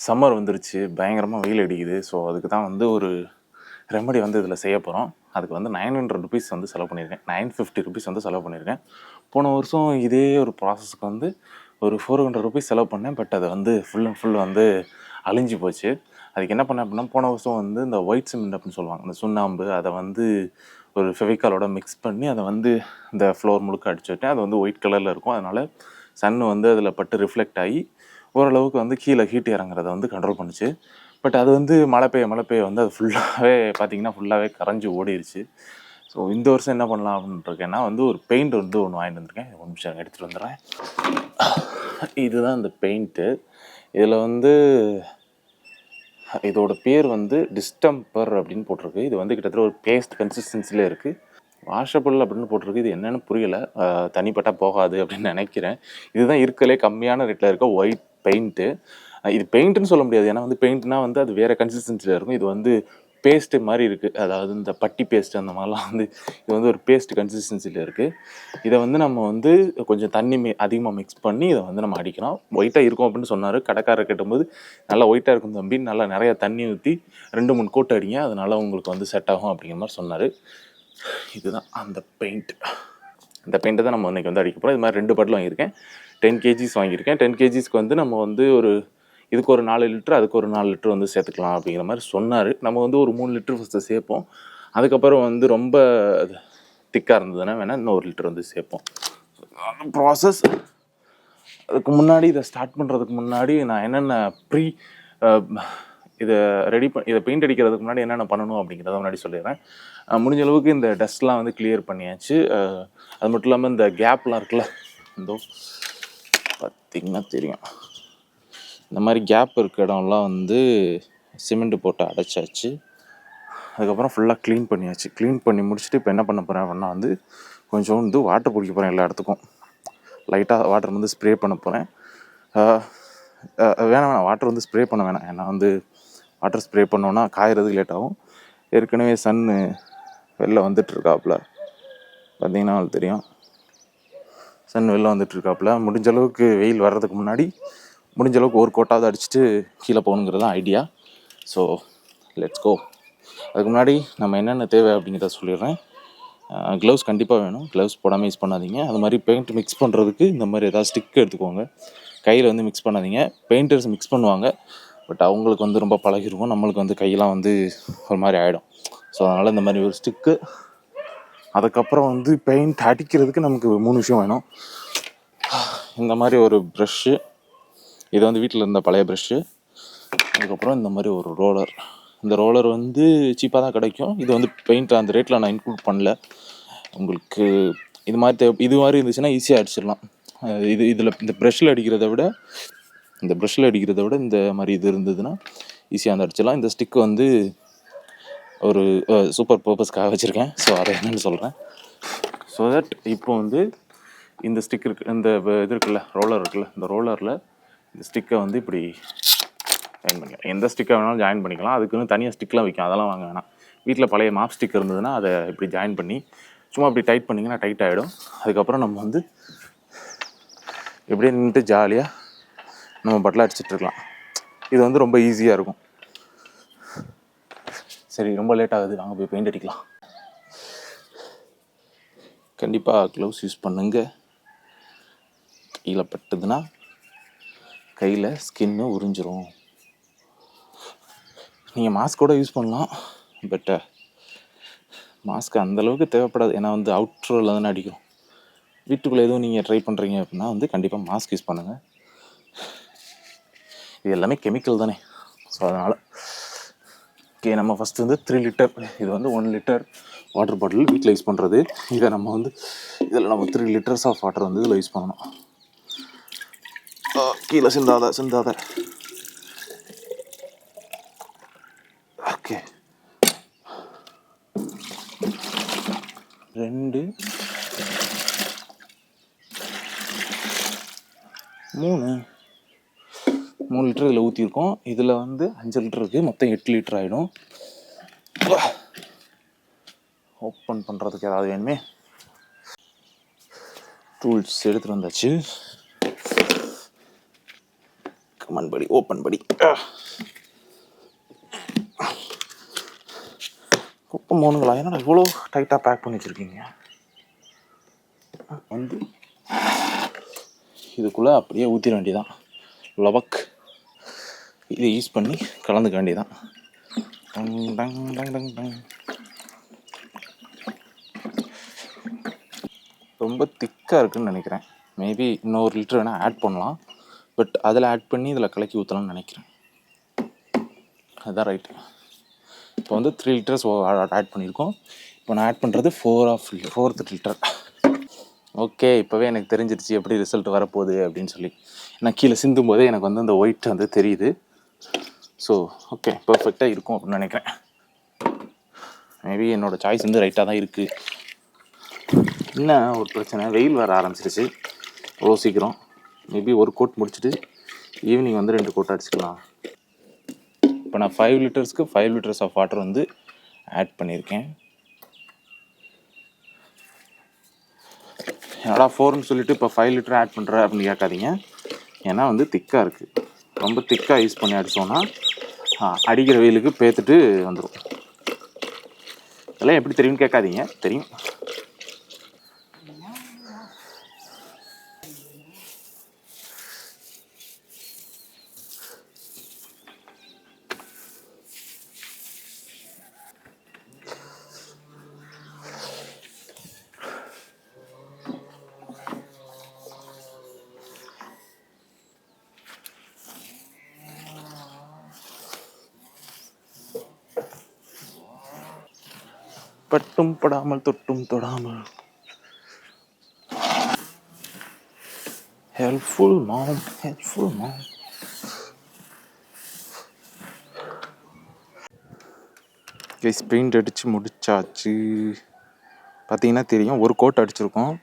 Summer வந்துருச்சு, பயங்கரமாக வெயில் அடிக்குது. ஸோ அதுக்கு தான் வந்து ஒரு ரெமடி வந்து இதில் செய்ய போகிறோம். அதுக்கு வந்து ₹900 வந்து செலவு பண்ணியிருக்கேன். ₹950 வந்து செலவு பண்ணியிருக்கேன். போன வருஷம் இதே ஒரு ப்ராசஸ்க்கு வந்து ஒரு ₹400 செலவு பண்ணேன். பட் அது வந்து ஃபுல் அண்ட் ஃபுல் வந்து அழிஞ்சு போச்சு. அதுக்கு என்ன பண்ணேன் அப்படின்னா, போன வருஷம் வந்து இந்த ஒயிட் சிமெண்ட் அப்படின்னு சொல்லுவாங்க, இந்த சுண்ணாம்பு, அதை வந்து ஒரு ஃபெவிகாலோட மிக்ஸ் பண்ணி அதை வந்து இந்த ஃப்ளோர் முழுக்க அடிச்சு விட்டேன். அது வந்து ஒயிட் கலரில் இருக்கும். அதனால் சன் வந்து அதில் பட்டு ரிஃப்ளெக்ட் ஆகி ஓரளவுக்கு வந்து கீழே ஹீட் இறங்குறத வந்து கண்ட்ரோல் பண்ணுச்சு. பட் அது வந்து மழை பெய்ய வந்து அது ஃபுல்லாகவே பார்த்தீங்கன்னா ஃபுல்லாகவே கரைஞ்சி ஓடிடுச்சு. ஸோ இந்த வருஷம் என்ன பண்ணலாம் அப்படின்ட்டு இருக்கேன்னா, வந்து ஒரு பெயிண்ட் வந்து ஒன்று வாங்கிட்டு வந்திருக்கேன். ஒரு நிமிஷம் எடுத்துகிட்டு வந்துடுறேன். இதுதான் இந்த பெயிண்ட்டு. இதில் வந்து இதோட பேர் வந்து டிஸ்டம்பர் அப்படின்னு போட்டிருக்கு. இது வந்து கிட்டத்தட்ட ஒரு பேஸ்ட் கன்சிஸ்டன்சியில் இருக்குது. வாஷபிள் அப்படின்னு போட்டிருக்கு. இது என்னென்னு புரியலை. தனிப்பட்டால் போகாது அப்படின்னு நினைக்கிறேன். இதுதான் இருக்கலே கம்மியான ரேட்டில் இருக்க ஒயிட் பெயிண்ட்டு. இது பெயிண்ட்டுன்னு சொல்ல முடியாது. ஏன்னா வந்து பெயிண்ட்னா வந்து அது வேறு கன்சிஸ்டன்சியில் இருக்கும். இது வந்து பேஸ்ட்டு மாதிரி இருக்குது. அதாவது இந்த பட்டி பேஸ்ட் அந்த மாதிரிலாம் வந்து இது வந்து ஒரு பேஸ்ட் கன்சிஸ்டன்சியில் இருக்குது. இதை வந்து நம்ம வந்து கொஞ்சம் தண்ணி அதிகமாக மிக்ஸ் பண்ணி இதை வந்து நம்ம அடிக்கலாம். ஒயிட்டாக இருக்கும் அப்படின்னு சொன்னார். கடைக்காரர் கேட்டும்போது நல்லா ஒயிட்டாக இருக்கும் தம்பி, நல்லா நிறையா தண்ணி ஊற்றி 2-3 கோட் அடிங்க, அதனால உங்களுக்கு வந்து செட் ஆகும் அப்படிங்கிற மாதிரி சொன்னார். இதுதான் அந்த பெயிண்ட். இந்த பெயிண்ட்டை தான் நம்ம இன்றைக்கி வந்து அடிக்க போகிறோம். இது மாதிரி 2 பாட்டில் வாங்கியிருக்கேன். 10 kgs வாங்கியிருக்கேன். 10 kgsக்கு வந்து நம்ம வந்து ஒரு இதுக்கு ஒரு 4 லிட்டர், அதுக்கு ஒரு 4 லிட்டர் வந்து சேர்த்துக்கலாம் அப்படிங்கிற மாதிரி சொன்னார். நம்ம வந்து ஒரு 3 லிட்டர் ஃபஸ்ட்டு சேர்ப்போம். அதுக்கப்புறம் வந்து ரொம்ப திக்காக இருந்ததுன்னா வேணால் இன்னும் 1 லிட்டர் வந்து சேர்ப்போம். அந்த ப்ராசஸ். அதுக்கு முன்னாடி இதை ஸ்டார்ட் பண்ணுறதுக்கு முன்னாடி நான் என்னென்ன இதை இதை பெயிண்ட் அடிக்கிறதுக்கு முன்னாடி என்னென்ன பண்ணணும் அப்படிங்கிறத முன்னாடி சொல்லிடுறேன். முடிஞ்ச அளவுக்கு இந்த டஸ்ட்லாம் வந்து கிளியர் பண்ணியாச்சு. அது மட்டும் இல்லாமல் இந்த கேப்லாம் இருக்குல்ல, இந்த பார்த்திங்கன்னா தெரியும், இந்த மாதிரி கேப் இருக்க இடம்லாம் வந்து சிமெண்ட்டு போட்டு அடைச்சாச்சு. அதுக்கப்புறம் ஃபுல்லாக க்ளீன் பண்ணியாச்சு. க்ளீன் பண்ணி முடிச்சுட்டு இப்போ என்ன பண்ண போகிறேன் அப்படின்னா வந்து கொஞ்சம் வந்து வாட்டர் பிடிக்க போகிறேன். எல்லா இடத்துக்கும் லைட்டாக வாட்டர் வந்து ஸ்ப்ரே பண்ண போகிறேன். வேணாம் வாட்டர் வந்து ஸ்ப்ரே பண்ண வேணாம். ஏன்னா வந்து வாட்டர் ஸ்ப்ரே பண்ணோன்னா காயறதுக்கு லேட் ஆகும். ஏற்கனவே சன்னு வெளில வந்துட்டுருக்காப்புல, பார்த்திங்கன்னா அது தெரியும். சன் வெளில வந்துட்டுருக்காப்புல. முடிஞ்ச அளவுக்கு வெயில் வர்றதுக்கு முன்னாடி முடிஞ்ச அளவுக்கு ஒரு கோட்டாவது அடிச்சுட்டு கீழே போகணுங்கிறது தான் ஐடியா. So let's go. அதுக்கு முன்னாடி நம்ம என்னென்ன தேவை அப்படிங்கிறத சொல்லிடுறேன். க்ளவுஸ் கண்டிப்பாக வேணும். க்ளவுஸ் போடாமல் யூஸ் பண்ணாதீங்க. அது மாதிரி பெயிண்ட் மிக்ஸ் பண்ணுறதுக்கு இந்த மாதிரி ஏதாவது ஸ்டிக் எடுத்துக்கோங்க. கையில் வந்து மிக்ஸ் பண்ணாதீங்க. பெயிண்டர்ஸ் மிக்ஸ் பண்ணுவாங்க, பட் அவங்களுக்கு வந்து ரொம்ப பழகிருக்கும். நம்மளுக்கு வந்து கையெல்லாம் வந்து ஒரு மாதிரி ஆகிடும். ஸோ அதனால் இந்த மாதிரி ஒரு ஸ்டிக்கு. அதுக்கப்புறம் வந்து பெயிண்ட் அடிக்கிறதுக்கு நமக்கு 3 விஷயம் வேணும். இந்த மாதிரி ஒரு ப்ரஷ்ஷு, இது வந்து வீட்டில் இருந்த பழைய ப்ரஷ்ஷு. அதுக்கப்புறம் இந்த மாதிரி ஒரு ரோலர். இந்த ரோலர் வந்து சீப்பாக தான் கிடைக்கும். இது வந்து பெயிண்ட் அந்த ரேட்டில் நான் இன்க்ளூட் பண்ணல. உங்களுக்கு இது மாதிரி இருந்துச்சுன்னா ஈஸியாக அடிச்சிடலாம். இதில் இந்த ப்ரஷ்ஷில் அடிக்கிறத விட இந்த மாதிரி இது இருந்ததுன்னா ஈஸியாக வந்து அடிச்சிடலாம். இந்த ஸ்டிக்கு வந்து ஒரு சூப்பர் பர்பஸ்க்காக வச்சுருக்கேன். ஸோ அதை என்னென்னு சொல்கிறேன். ஸோ தட் இப்போ வந்து இந்த ஸ்டிக் இருக்குது, இந்த இது இருக்குல்ல, ரோலர் இருக்குல்ல, இந்த ரோலரில் இந்த ஸ்டிக்கை வந்து இப்படி ஜாயின் பண்ணிக்கலாம். எந்த ஸ்டிக்கை வேணாலும் ஜாயின் பண்ணிக்கலாம். அதுக்குன்னு தனியாக ஸ்டிக்லாம் விற்கும், அதெல்லாம் வாங்க வேணாம். வீட்டில் பழைய மாப் ஸ்டிக் இருந்ததுன்னா அதை இப்படி ஜாயின் பண்ணி சும்மா இப்படி டைட் பண்ணிங்கன்னா டைட் ஆகிடும். அதுக்கப்புறம் நம்ம வந்து இப்படியே நின்றுட்டு ஜாலியாக நம்ம பட்டில் அடிச்சிட்ருக்கலாம். இது வந்து ரொம்ப ஈஸியாக இருக்கும். சரி, ரொம்ப லேட் ஆகுது, வாங்க போய் பெயிண்ட் அடிக்கலாம். கண்டிப்பாக க்ளவுஸ் யூஸ் பண்ணுங்க. கையில் பட்டுதுன்னா கையில் ஸ்கின்னு உறிஞ்சிரும். நீங்கள் மாஸ்க் கூட யூஸ் பண்ணலாம், பட் மாஸ்க் அந்தளவுக்கு தேவைப்படாது. ஏன்னா வந்து அவுட்ரோவில் தானே அடிக்கும். வீட்டுக்குள்ளே எதுவும் நீங்கள் ட்ரை பண்ணுறீங்க அப்படின்னா வந்து கண்டிப்பாக மாஸ்க் யூஸ் பண்ணுங்கள். இது எல்லாமே கெமிக்கல் தானே. ஸோ அதனால் ஓகே, நம்ம ஃபஸ்ட்டு வந்து 3 லிட்டர், இது வந்து 1 லிட்டர் வாட்டர் பாட்டில் வீட்டில் யூஸ் பண்ணுறது. இதை நம்ம வந்து இதில் நம்ம 3 லிட்டர்ஸ் ஆஃப் வாட்டர் வந்து இதில் யூஸ் பண்ணணும். கீழே சிந்தாத. ஓகே, 2 3 லிட்டர் இதில் ஊற்றிருக்கோம். இதில் வந்து 5 லிட்டர் இருக்குது, மொத்தம் 8 லிட்டர் ஆகிடும். ஓப்பன் பண்ணுறதுக்கு ஏதாவது வேணுமே. டூல்ஸ் எடுத்துகிட்டு வந்தாச்சு. கமான் படி, ஓப்பன் படி. குப்பை மோனுங்களா, என்னடா இவ்வளோ டைட்டாக பேக் பண்ணி வச்சுருக்கீங்க? வந்து இதுக்குள்ளே அப்படியே ஊற்றிட வேண்டியதான். லவக் இதை யூஸ் பண்ணி கலந்துக்க வேண்டியதான். Tongue tongue tongue tongue tongue. ரொம்ப திக்காக இருக்குதுன்னு நினைக்கிறேன். மேபி இன்னொரு லிட்டர் வேணால் ஆட் பண்ணலாம். பட் அதில் ஆட் பண்ணி இதில் கலக்கி ஊற்றலாம்னு நினைக்கிறேன். அதுதான் ரைட்டு. இப்போ வந்து 3 லிட்டர்ஸ் ஆட் பண்ணியிருக்கோம். இப்போ நான் ஆட் பண்ணுறது 4th லிட்டர். ஓகே, இப்போவே எனக்கு தெரிஞ்சிருச்சு எப்படி ரிசல்ட் வரப்போகுது அப்படின்னு சொல்லி. நான் கீழே சிந்தும் போதே எனக்கு வந்து அந்த ஒயிட் வந்து தெரியுது. ஸோ ஓகே, பர்ஃபெக்டாக இருக்கும் அப்படின்னு நினைக்கிறேன். மேபி என்னோடய சாய்ஸ் வந்து ரைட்டாக தான் இருக்குது. என்ன ஒரு பிரச்சனை, வெயில் வர ஆரம்பிச்சிருச்சு அவ்வளோ சீக்கிரம். மேபி ஒரு கோட் முடிச்சுட்டு ஈவினிங் வந்து 2 கோட் அடிச்சுக்கலாம். இப்போ நான் 5 லிட்டர்ஸ்க்கு 5 லிட்டர்ஸ் ஆஃப் வாட்டர் வந்து ஆட் பண்ணியிருக்கேன். என்னடா 4ன்னு சொல்லிட்டு இப்போ 5 லிட்டர் ஆட் பண்ணுற அப்படின்னு கேட்காதீங்க. ஏன்னா வந்து திக்காக இருக்குது. ரொம்ப திக்காக யூஸ் பண்ணி அடித்தோன்னா அடிக்கிற வெயிலுக்கு பேத்துட்டு வந்துடும். இதெல்லாம் எப்படி தெரியும்னு கேட்காதீங்க, தெரியும். பட்டும் படாமல் தொட்டும் தொடாமல். ஹெல்ப்ஃபுல் மாம், ஹெல்ப்ஃபுல் மாம். கைஸ், பெயிண்ட் அடித்து முடிச்சாச்சு. பார்த்தீங்கன்னா தெரியும், ஒரு கோட் அடிச்சிருக்கோம்.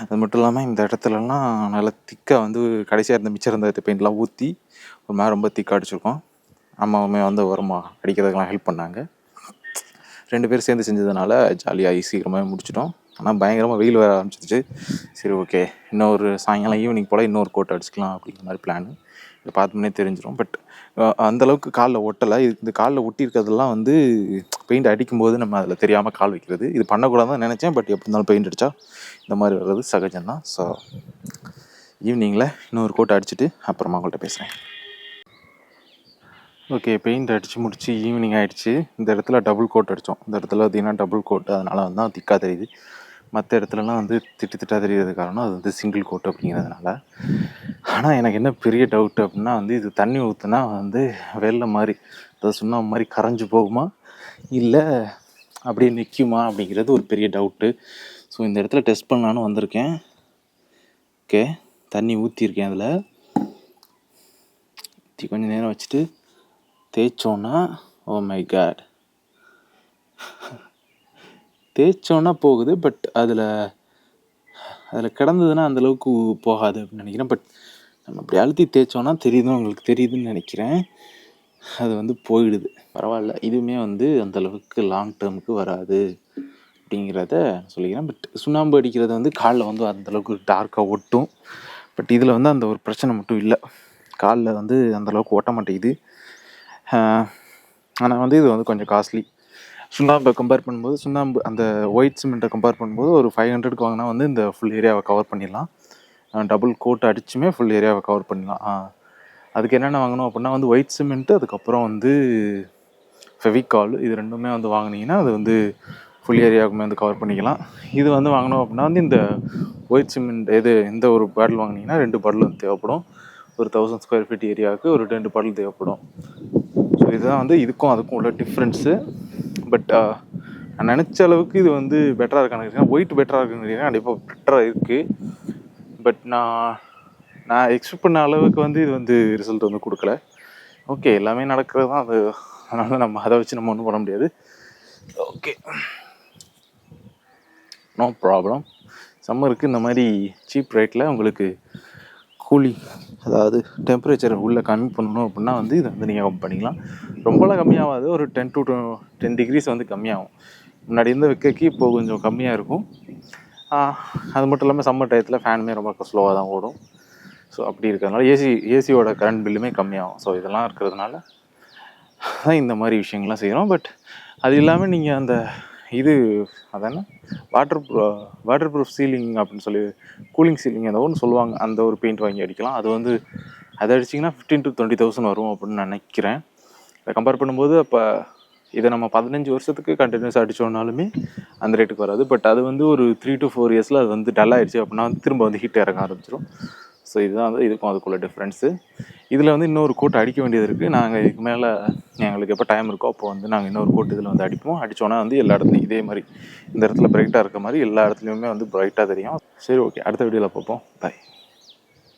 அது மட்டும் இல்லாமல் இந்த இடத்துலலாம் நல்லா திக்காக வந்து கடைசியாக இருந்த மிச்சம் இருந்த பெயிண்ட்லாம் ஊற்றி ஒரு மாதிரி ரொம்ப திக்காக அடிச்சிருக்கோம். அம்மாவுமே வந்து உரமாக அடிக்கிறதுக்கெலாம் ஹெல்ப் பண்ணாங்க. 2 பேர் சேர்ந்து செஞ்சதுனால ஜாலியாக சீக்கிரமாக முடிச்சிட்டோம். ஆனால் பயங்கரமாக வெயில் வர ஆரம்பிச்சிருச்சு. சரி ஓகே, இன்னொரு சாயங்காலம் ஈவினிங் போல் இன்னொரு கோட் அடிச்சுக்கலாம் அப்படிங்கிற மாதிரி பிளான். இதை பார்த்தோம்னே தெரிஞ்சிடும். பட் அந்தளவுக்கு காலில் ஒட்டலை. இந்த காலில் ஒட்டியிருக்கிறதெல்லாம் வந்து பெயிண்ட் அடிக்கும்போது நம்ம அதில் தெரியாமல் கால் வைக்கிறது. இது பண்ணக்கூடாதுன்னு நினச்சேன். பட் எப்படி இருந்தாலும் பெயிண்ட் அடித்தா இந்த மாதிரி வர்றது சகஜம்தான். ஸோ ஈவினிங்கில் இன்னொரு கோட் அடிச்சுட்டு அப்புறமா உங்கள்கிட்ட பேசுகிறேன். ஓகே, பெயிண்ட் அடித்து முடிச்சு ஈவினிங் ஆகிடுச்சு. இந்த இடத்துல டபுள் கோட் அடித்தோம். இந்த இடத்துல பார்த்திங்கன்னா டபுள் கோட், அதனால் வந்து தான் திக்காக தெரியுது. மற்ற இடத்துலலாம் வந்து திட்டாக தெரிகிறது காரணம் அது வந்து சிங்கிள் கோட் அப்படிங்கிறதுனால. ஆனால் எனக்கு என்ன பெரிய டவுட் அப்படின்னா வந்து இது தண்ணி ஊற்றுனா வந்து வெள்ளை மாதிரி, அதாவது சுண்ணாம்பு மாதிரி கரைஞ்சி போகுமா இல்லை அப்படியே நிற்குமா அப்படிங்கிறது ஒரு பெரிய டவுட்டு. ஸோ இந்த இடத்துல டெஸ்ட் பண்ணலான்னு வந்திருக்கேன். ஓகே, தண்ணி ஊற்றிருக்கேன். அதில் ஊற்றி கொஞ்சம் நேரம் வச்சுட்டு தேய்ச்சோன்னா, ஓ மை காட், தேய்ச்சோன்னா போகுது. பட் அதில் கிடந்ததுன்னா அந்தளவுக்கு போகாது அப்படின்னு நினைக்கிறேன். பட் நம்ம அப்படி அழுத்தி தேய்ச்சோன்னா தெரியுதுன்னு உங்களுக்கு தெரியுதுன்னு நினைக்கிறேன். அது வந்து போயிடுது. பரவாயில்ல, இதுவுமே வந்து அந்தளவுக்கு லாங் டேர்முக்கு வராது அப்படிங்கிறத சொல்லிக்கிறேன். பட் சுண்ணாம்பு அடிக்கிறது வந்து காலில் வந்து அந்தளவுக்கு டார்க்காக ஒட்டும். பட் இதில் வந்து அந்த ஒரு பிரச்சனை மட்டும் இல்லை. காலில் வந்து அந்தளவுக்கு ஒட்ட மாட்டேங்குது. ஆனால் வந்து இது வந்து கொஞ்சம் காஸ்ட்லி. சுண்ணாம்பை கம்பேர் பண்ணும்போது, சுண்ணாம்பு அந்த ஒயிட் சிமெண்ட்டை கம்பேர் பண்ணும்போது ஒரு 500க்கு வாங்கினா வந்து இந்த ஃபுல் ஏரியாவை கவர் பண்ணிடலாம். டபுள் கோட் அடிச்சுமே ஃபுல் ஏரியாவை கவர் பண்ணிடலாம். அதுக்கு என்னென்ன வாங்கணும் அப்படின்னா வந்து ஒயிட் சிமெண்ட்டு, அதுக்கப்புறம் வந்து ஃபெவிகால், இது ரெண்டுமே வந்து வாங்கினீங்கன்னா அது வந்து ஃபுல் ஏரியாவுக்குமே வந்து கவர் பண்ணிக்கலாம். இது வந்து வாங்கணும் அப்படின்னா வந்து இந்த ஒயிட் சிமெண்ட் இந்த ஒரு பாட்டில் வாங்கினீங்கன்னா 2 பாட்டில் வந்து தேவைப்படும். ஒரு 1000 ஸ்கொயர் ஃபீட் ஏரியாவுக்கு ஒரு 2 பாட்டில் தேவைப்படும். ஸோ இதுதான் வந்து இதுக்கும் அதுக்கும் உள்ள டிஃப்ரென்ஸு. பட் நான் நினச்ச அளவுக்கு இது வந்து பெட்டராக இருக்கான்னு கேட்டீங்கன்னா, ஒயிட் பெட்டராக இருக்குன்னு கேட்டிங்கன்னா கண்டிப்பாக பெட்டராக இருக்குது. பட் நான் எக்ஸ்பெக்ட் பண்ண அளவுக்கு வந்து இது வந்து ரிசல்ட் வந்து கொடுக்கல. ஓகே, எல்லாமே நடக்கிறது தான் அது. அதனால் நம்ம அதை வச்சு நம்ம ஒன்றும் பண்ண முடியாது. Okay, no problem. சம்மருக்கு இந்த மாதிரி சீப் ரேட்டில் உங்களுக்கு கூலிங், அதாவது டெம்பரேச்சர் உள்ளே கம்மி பண்ணணும் அப்படின்னா வந்து இதை வந்து நீங்கள் பண்ணிக்கலாம். ரொம்பலாம் கம்மியாகாது, ஒரு 10 to 10 டிகிரிஸ் வந்து கம்மியாகும். முன்னாடி இருந்த வைக்கக்கு இப்போது கொஞ்சம் கம்மியாக இருக்கும். அது மட்டும் இல்லாமல் சம்மர் டயத்தில் ஃபேனுமே ரொம்ப ஸ்லோவாக தான் ஓடும். ஸோ அப்படி இருக்கிறதுனால ஏசியோட கரண்ட் பில்லுமே கம்மியாகும். ஸோ இதெல்லாம் இருக்கிறதுனால தான் இந்த மாதிரி விஷயங்கள்லாம் செய்கிறோம். பட் அது இல்லாமல் நீங்கள் அந்த இது அதான வாட்டர் ப்ரூஃப் சீலிங் அப்படின்னு சொல்லி கூலிங் சீலிங் ஏதோ ஒன்று சொல்லுவாங்க, அந்த ஒரு பெயிண்ட் வாங்கி அடிக்கலாம். அது வந்து அதை அடிச்சிங்கன்னா 15,000 to 20,000 வரும் அப்படின்னு நினைக்கிறேன். இதை கம்பேர் பண்ணும்போது அப்போ இதை நம்ம 15 வருஷத்துக்கு கண்டினியூஸ் அடித்தோம்னாலுமே அந்த ரேட்டுக்கு வராது. பட் அது வந்து ஒரு 3 to 4 இயர்ஸில் அது வந்து டல் ஆகிடுச்சு அப்படின்னா வந்து திரும்ப வந்து ஹீட் இறங்க ஆரம்பிச்சிடும். ஸோ இதுதான் வந்து இதுக்கும் அதுக்குள்ள டிஃப்ரென்ஸு. இதில் வந்து இன்னொரு கோட் அடிக்க வேண்டியது இருக்குது. நாங்கள் இதுக்கு மேலே எங்களுக்கு எப்போ டைம் இருக்கோ அப்போ வந்து நாங்கள் இன்னொரு கோட் இதில் வந்து அடிப்போம். அடித்தோன்னா வந்து எல்லா இடத்துலையும் இதே மாதிரி இந்த இடத்துல பிரைட்டாக இருக்க மாதிரி எல்லா இடத்துலையுமே வந்து பிரைட்டாக தெரியும். சரி, ஓகே, அடுத்த வீடியோவில் பார்ப்போம். பாய்.